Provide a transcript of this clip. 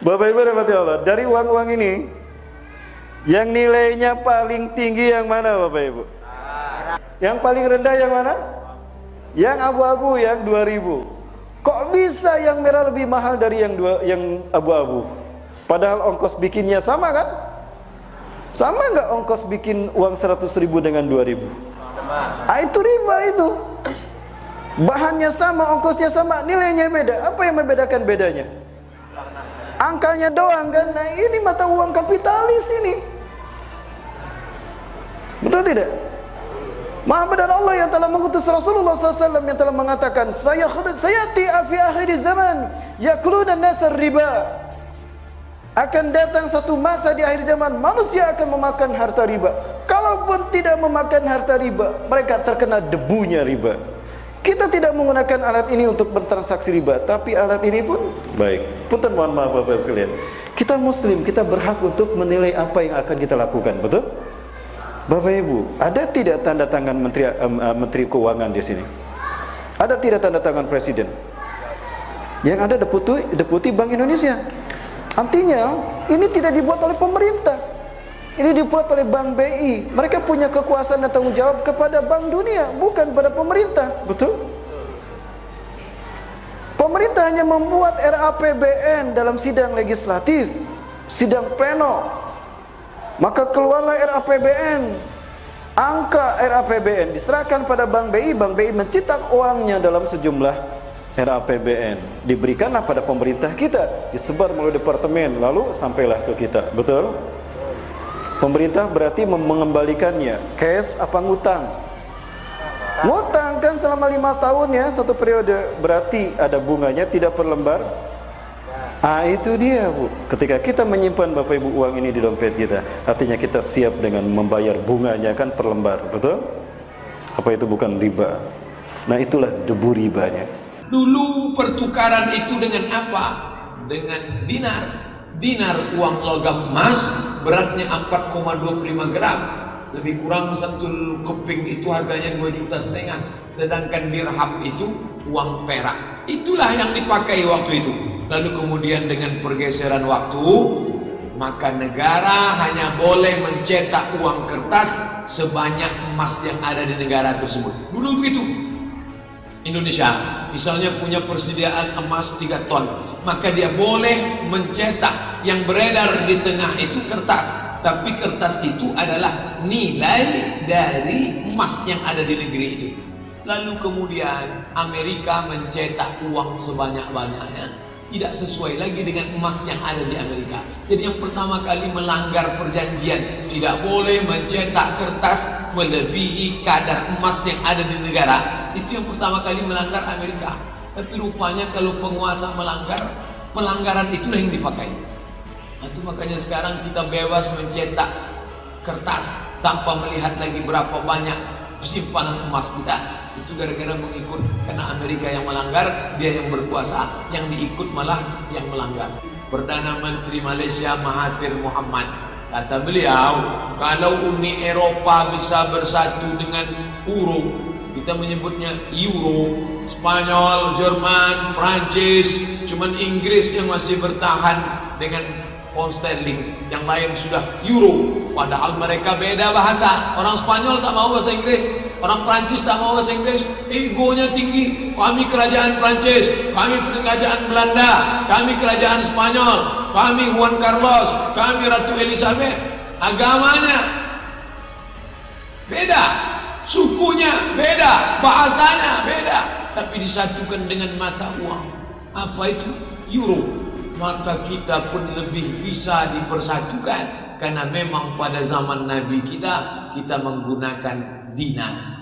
Bapak Ibu rahmati Allah, dari uang-uang ini yang nilainya paling tinggi yang mana Bapak Ibu? Yang paling rendah yang mana? Yang abu-abu, yang 2000. Kok bisa yang merah lebih mahal dari yang abu-abu? Padahal ongkos bikinnya sama kan? Sama nggak ongkos bikin uang 100.000 dengan 2000? Itu riba itu. Bahannya sama, ongkosnya sama, nilainya beda. Apa yang membedakan bedanya? Angkanya doang kan? Nah ini mata uang kapitalis ini. Betul tidak? Maha benar Allah yang telah mengutus Rasulullah SAW yang telah mengatakan, sayati fi akhir zaman yakuluna nasar riba. Akan datang satu masa di akhir zaman manusia akan memakan harta riba. Kalaupun tidak memakan harta riba, mereka terkena debunya riba. Kita tidak menggunakan alat ini untuk bertransaksi riba, tapi alat ini pun baik. Punten mohon maaf Bapak sekalian. Kita muslim, kita berhak untuk menilai apa yang akan kita lakukan, betul? Bapak Ibu, ada tidak tanda tangan Menteri Keuangan di sini? Ada tidak tanda tangan Presiden? Yang ada Deputi Bank Indonesia. Artinya, ini tidak dibuat oleh pemerintah. Ini dibuat oleh Bank BI. Mereka punya kekuasaan dan tanggung jawab kepada Bank Dunia, bukan pada pemerintah. Betul? Pemerintah hanya membuat RAPBN dalam sidang legislatif, sidang pleno. Maka keluarlah RAPBN. Angka RAPBN diserahkan pada Bank BI. Bank BI mencetak uangnya dalam sejumlah RAPBN. Diberikanlah pada pemerintah kita, disebar melalui departemen, lalu sampailah ke kita. Betul? Pemerintah berarti mengembalikannya. Cash apa ngutang? Ngutang kan selama 5 tahun ya, satu periode. Berarti ada bunganya, tidak per lembar. Itu dia Bu. Ketika kita menyimpan Bapak Ibu uang ini di dompet kita, artinya kita siap dengan membayar bunganya kan per lembar. Betul? Apa itu bukan riba? Nah itulah debu ribanya. Dulu pertukaran itu dengan apa? Dengan dinar. Dinar uang logam emas beratnya 4,25 gram. Lebih kurang satu keping itu harganya 2,5 juta. Sedangkan dirham itu uang perak. Itulah yang dipakai waktu itu. Lalu kemudian dengan pergeseran waktu, maka negara hanya boleh mencetak uang kertas sebanyak emas yang ada di negara tersebut. Dulu begitu. Indonesia misalnya punya persediaan emas 3 ton, maka dia boleh mencetak yang beredar di tengah itu kertas, tapi kertas itu adalah nilai dari emas yang ada di negeri itu. Lalu kemudian Amerika mencetak uang sebanyak-banyaknya, tidak sesuai lagi dengan emas yang ada di Amerika. Jadi yang pertama kali melanggar perjanjian, tidak boleh mencetak kertas melebihi kadar emas yang ada di negara. Itu yang pertama kali melanggar Amerika. Tapi rupanya kalau penguasa melanggar, pelanggaran itulah yang dipakai. Itu makanya sekarang kita bebas mencetak kertas tanpa melihat lagi berapa banyak simpanan emas kita. Itu gara-gara mengikut, karena Amerika yang melanggar, dia yang berkuasa, yang diikut malah yang melanggar. Perdana Menteri Malaysia Mahathir Mohamad, kata beliau, kalau Uni Eropa bisa bersatu dengan euro, kita menyebutnya euro, Spanyol, Jerman, Prancis, cuman Inggris yang masih bertahan dengan pound sterling, yang lain sudah euro. Padahal mereka beda bahasa. Orang Spanyol tak mau bahasa Inggris, orang Prancis tak mau bahasa Inggris. Egonya tinggi. Kami kerajaan Prancis, kami kerajaan Belanda, kami kerajaan Spanyol, kami Juan Carlos, kami Ratu Elizabeth. Agamanya beda, sukunya beda, bahasanya beda, tapi disatukan dengan mata uang. Apa itu? Euro. Maka kita pun lebih bisa dipersatukan, karena memang pada zaman Nabi kita menggunakan dinar.